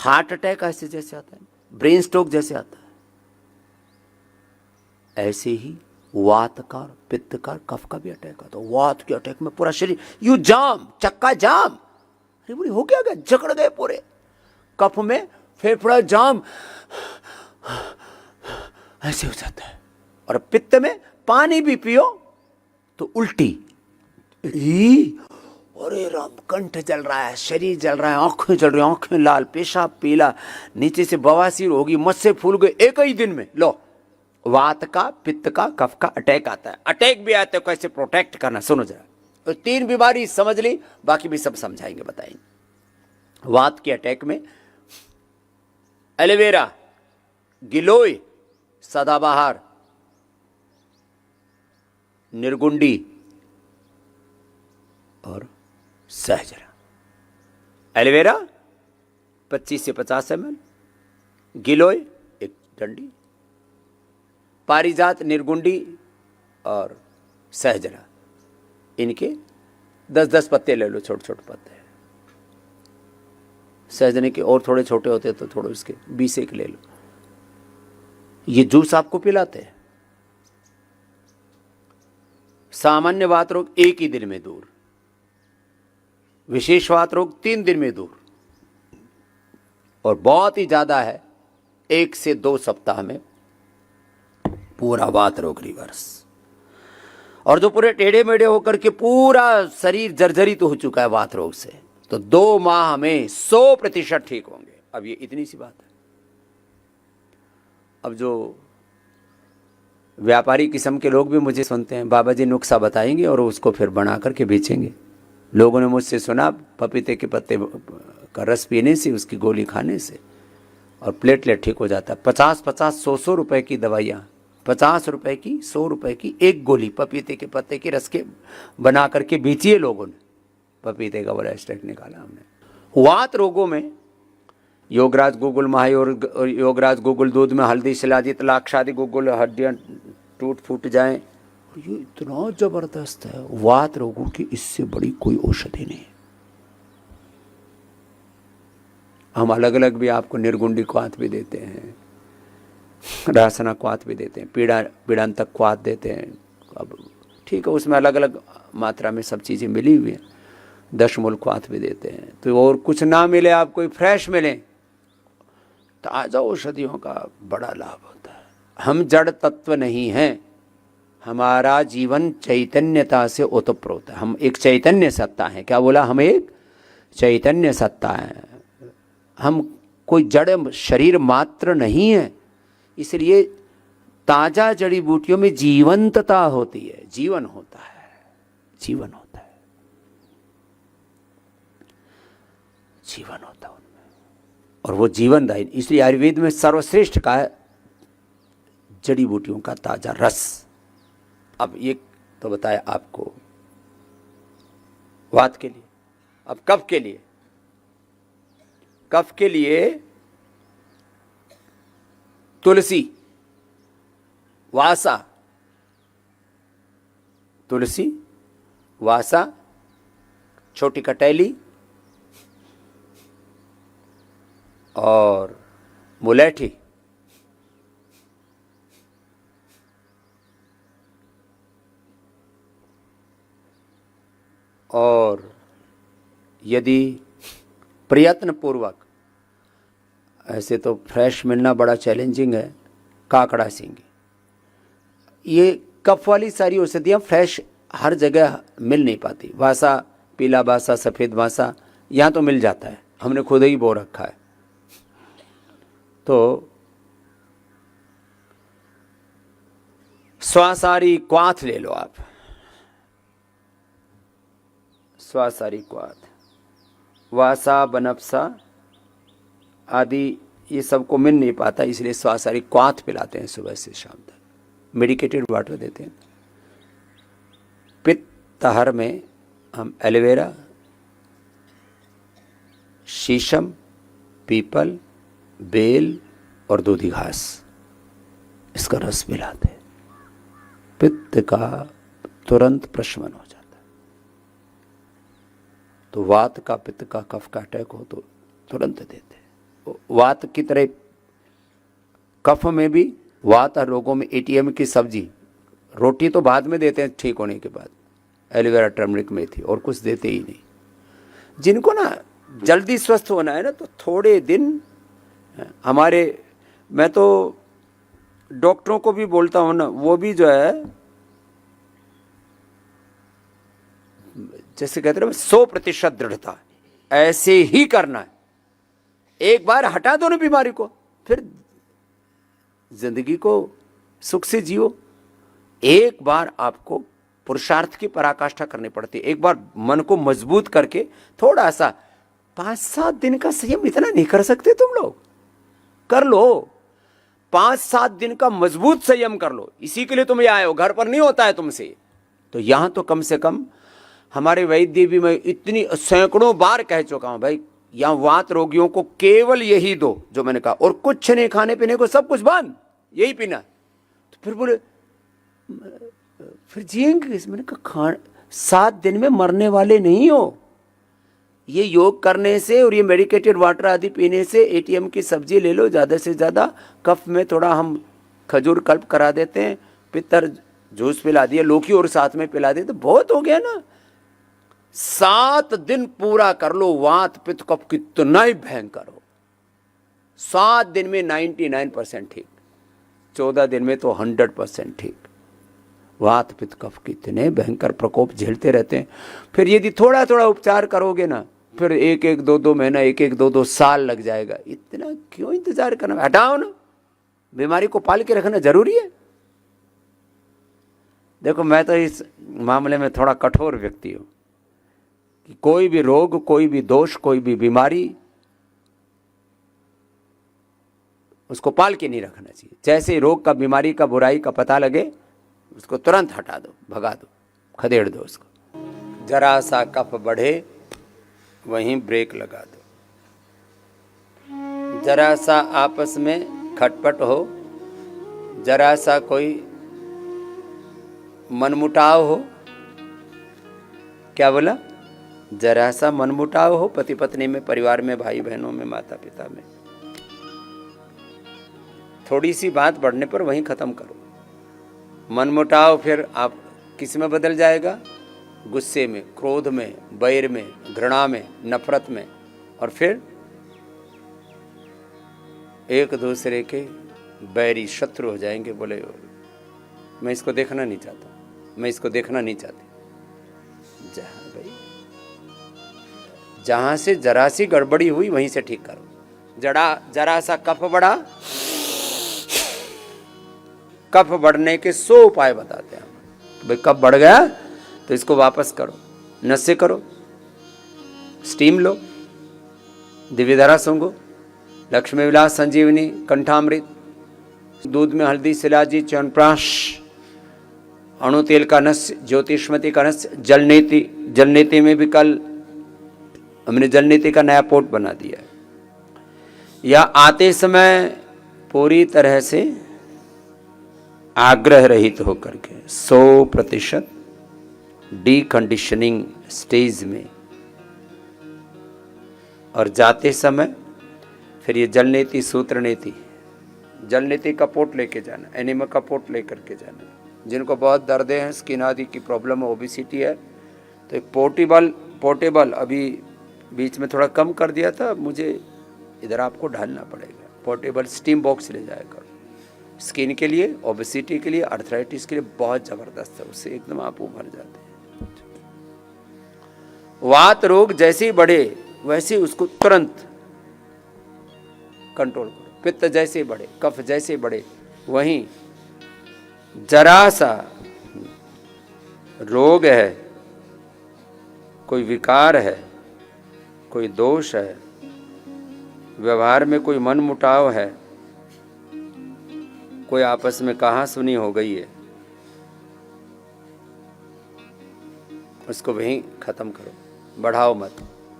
Heart attack ऐसे जैसे आता है, ब्रेन स्ट्रोक जैसे आता है, ऐसे ही वात का, पित्त का, कफ का भी अटैक आता है। वात के अटैक में पूरा शरीर यू जाम, चक्का जाम, अरे बोली हो क्या, जकड़ गए पूरे। कफ में फेफड़ा जाम, ऐसे हो जाता है। और पित्त में पानी भी पियो तो उल्टी, अरे राम, कंठ जल रहा है, शरीर जल रहा है, आंखें जल रही, आंखें लाल, पेशाब पीला, नीचे से बवासीर होगी, मस्से फूल गए एक ही दिन में। लो, वात का, पित्त का, कफ का अटैक आता है। अटैक भी आता है, कैसे प्रोटेक्ट करना सुनो जरा। तो 3 बीमारी समझ ली, बाकी भी सब समझाएंगे, बताएंगे। वात के अटैक में एलोवेरा, गिलोय, सदाबहार, निर्गुंडी और सहजरा। एलोवेरा 25 से 50 ml, गिलोय 1 डंडी, पारिजात, निर्गुंडी और सहजरा, इनके 10-10 पत्ते ले लो, छोटे छोटे पत्ते। सहजने के और थोड़े छोटे होते तो थोड़े इसके 20 एक ले लो। ये जूस आपको पिलाते हैं। सामान्य वात रोग 1 ही दिन में दूर, विशेष वात रोग 3 दिन में दूर, और बहुत ही ज्यादा है 1 से 2 सप्ताह में पूरा वात रोग रिवर्स। और जो पूरे टेढ़े मेढ़े होकर के पूरा शरीर जर्जरित हो चुका है वात रोग से, तो 2 माह में 100% ठीक होंगे। अब ये इतनी सी बात है। अब जो व्यापारी किस्म के लोग भी मुझे सुनते हैं, बाबा जी नुस्खा बताएंगे और उसको फिर बना करके बेचेंगे। लोगों ने मुझसे सुना, पपीते के पत्ते का रस पीने से, उसकी गोली खाने से और प्लेटलेट ठीक हो जाता है। 50-50, 100-100 रुपए की दवाइयाँ, 50 रुपए की, 100 रुपए की एक गोली पपीते के पत्ते के रस के बना करके बेची है लोगों ने। पपीते का बड़ा एक्सट्रैक्ट निकाला हमने। वात रोगों में योगराज गुगुल, महायोग योगराज गुगुल, दूध में हल्दी, शिलाजीत, लाक्षादि गुगुल, हड्डियाँ टूट फूट जाएं, ये इतना जबरदस्त है वात रोगों की, इससे बड़ी कोई औषधि नहीं। हम अलग अलग भी आपको निर्गुंडी क्वाथ भी देते हैं, रासना क्वाथ भी देते हैं, पीड़ांतक क्वाथ देते हैं। अब ठीक है, उसमें अलग अलग मात्रा में सब चीज़ें मिली हुई हैं। 10 मूल क्वाथ भी देते हैं। तो और कुछ ना मिले, आपको फ्रेश मिले, ताज़ा औषधियों का बड़ा लाभ होता है। हम जड़ तत्व नहीं हैं, हमारा जीवन चैतन्यता से ओतप्रोत है। हम एक चैतन्य सत्ता है। क्या बोला? हम एक चैतन्य सत्ता है। हम कोई जड़ शरीर मात्र नहीं है। इसलिए ताजा जड़ी बूटियों में जीवंतता होती है, जीवन होता है, जीवन होता है, जीवन होता है उनमें, और वो जीवनदायी। इसलिए आयुर्वेद में सर्वश्रेष्ठ का है जड़ी बूटियों का ताजा रस। अब ये तो बताया आपको वात के लिए। अब कफ के लिए, कफ के लिए तुलसी, वासा, तुलसी, वासा, छोटी कटैली और मुलैठी, और यदि प्रयत्न पूर्वक, ऐसे तो फ्रेश मिलना बड़ा चैलेंजिंग है, काकड़ा सींगी। ये कफ वाली सारी औषधियाँ फ्रेश हर जगह मिल नहीं पाती। वासा, पीला वासा, सफ़ेद वासा यहाँ तो मिल जाता है, हमने खुद ही बो रखा है। तो स्वासारी क्वाथ ले लो आप, स्वासारी क्वाथ, वासा, बनफसा आदि ये सबको मिल नहीं पाता, इसलिए स्वासारी क्वाथ पिलाते हैं सुबह से शाम तक, मेडिकेटेड वाटर देते हैं। पित्तहर में हम एलोवेरा, शीशम, पीपल, बेल और दूधी घास, इसका रस मिलाते हैं। पित्त का तुरंत प्रशमन हो जाता है। तो वात का, पित्त का, कफ का अटैक हो तो तुरंत देते हैं। वात की तरह कफ में भी, वात और रोगों में एटीएम की सब्जी, रोटी तो बाद में देते हैं ठीक होने के बाद, एलोवेरा, टर्मरिक, मेथी, और कुछ देते ही नहीं। जिनको ना जल्दी स्वस्थ होना है ना, तो थोड़े दिन हमारे, मैं तो डॉक्टरों को भी बोलता हूँ ना, वो भी जो है जैसे कहते हैं 100% दृढ़ता, ऐसे ही करना है। एक बार हटा दो ना बीमारी को, फिर जिंदगी को सुख से जियो। एक बार आपको पुरुषार्थ की पराकाष्ठा करनी पड़ती है, एक बार मन को मजबूत करके थोड़ा सा 5-7 दिन का संयम, इतना नहीं कर सकते तुम लोग? कर लो, 5-7 दिन का मजबूत संयम कर लो। इसी के लिए तुम ये आए हो, घर पर नहीं होता है तुमसे। तो यहां तो कम से कम हमारे वैद्य भी, मैं इतनी सैकड़ों बार कह चुका हूं भाई, यहां वात रोगियों को केवल यही दो जो मैंने कहा, और कुछ नहीं, खाने पीने को सब कुछ बंद, यही पीना। तो फिर बोले फिर जिएंगे किस? मैंने कहा 7 दिन में मरने वाले नहीं हो। ये योग करने से और ये मेडिकेटेड वाटर आदि पीने से, एटीएम की सब्जी ले लो ज़्यादा से ज़्यादा, कफ में थोड़ा हम खजूर कल्प करा देते हैं, पितर जूस पिला दिया, लौकी और साथ में पिला दिए, तो बहुत हो गया ना। 7 दिन पूरा कर लो, वात पित्त कफ कितना ही भयंकर हो, 7 दिन में 99% ठीक, 14 दिन में तो 100% ठीक। वात पित्त कफ कितने भयंकर प्रकोप झेलते रहते हैं। फिर यदि थोड़ा थोड़ा उपचार करोगे ना, फिर 1-1, 2-2 महीना, 1-1, 2-2 साल लग जाएगा। इतना क्यों इंतजार करना? हटाओ ना, बीमारी को पाल के रखना जरूरी है। देखो, मैं तो इस मामले में थोड़ा कठोर व्यक्ति हूं कि कोई भी रोग, कोई भी दोष, कोई भी बीमारी, उसको पाल के नहीं रखना चाहिए। जैसे ही रोग का, बीमारी का, बुराई का पता लगे, उसको तुरंत हटा दो, भगा दो, खदेड़ दो उसको। जरा सा कफ बढ़े, वहीं ब्रेक लगा दो। जरा सा आपस में खटपट हो, जरा सा कोई मनमुटाव हो, क्या बोला? जरा सा मनमुटाव हो, पति पत्नी में, परिवार में, भाई बहनों में, माता पिता में, थोड़ी सी बात बढ़ने पर वहीं खत्म करो। मनमुटाव फिर आप किस में बदल जाएगा? गुस्से में, क्रोध में, बैर में, घृणा में, नफरत में, और फिर एक दूसरे के बैरी, शत्रु हो जाएंगे। बोले मैं इसको देखना नहीं चाहता, मैं इसको देखना नहीं चाहती। जहां भाई, जहां से जरा सी गड़बड़ी हुई वहीं से ठीक करो। जरा सा कफ बढ़ा, कफ बढ़ने के 100 उपाय बताते हैं भाई। कफ बढ़ गया तो इसको वापस करो, नशे करो, स्टीम लो, दिव्यधारा सूंघो, लक्ष्मी विलास, संजीवनी, कंठामृत, दूध में हल्दी, शिलाजी, च्यवनप्राश, अणु तेल का नस्य, ज्योतिष्मति का नस्य, जलनेति। जलनेति में भी कल हमने जलनेति का नया पोट बना दिया है। या आते समय पूरी तरह से आग्रह रहित होकर के 100% डीकंडीशनिंग स्टेज में, और जाते समय फिर ये जलनेति, सूत्र नीति, जलनेति का पोट लेके जाना, एनिमा का पोट लेकर के जाना। जिनको बहुत दर्द हैं, स्किन आदि की प्रॉब्लम, ओबिसिटी है, तो एक पोर्टेबल अभी बीच में थोड़ा कम कर दिया था, मुझे इधर आपको ढालना पड़ेगा। पोर्टेबल स्टीम बॉक्स ले जाया करो, स्किन के लिए, ओबेसिटी के लिए, आर्थराइटिस के लिए बहुत ज़बरदस्त है, उससे एकदम आप उभर जाते हैं। वात रोग जैसे ही बढ़े वैसे ही उसको तुरंत कंट्रोल करो। पित्त जैसे ही बढ़े, कफ जैसे ही बढ़े, वहीं जरा सा रोग है, कोई विकार है, कोई दोष है, व्यवहार में कोई मनमुटाव है, कोई आपस में कहासुनी हो गई है, उसको वहीं खत्म करो, बढ़ाओ मत।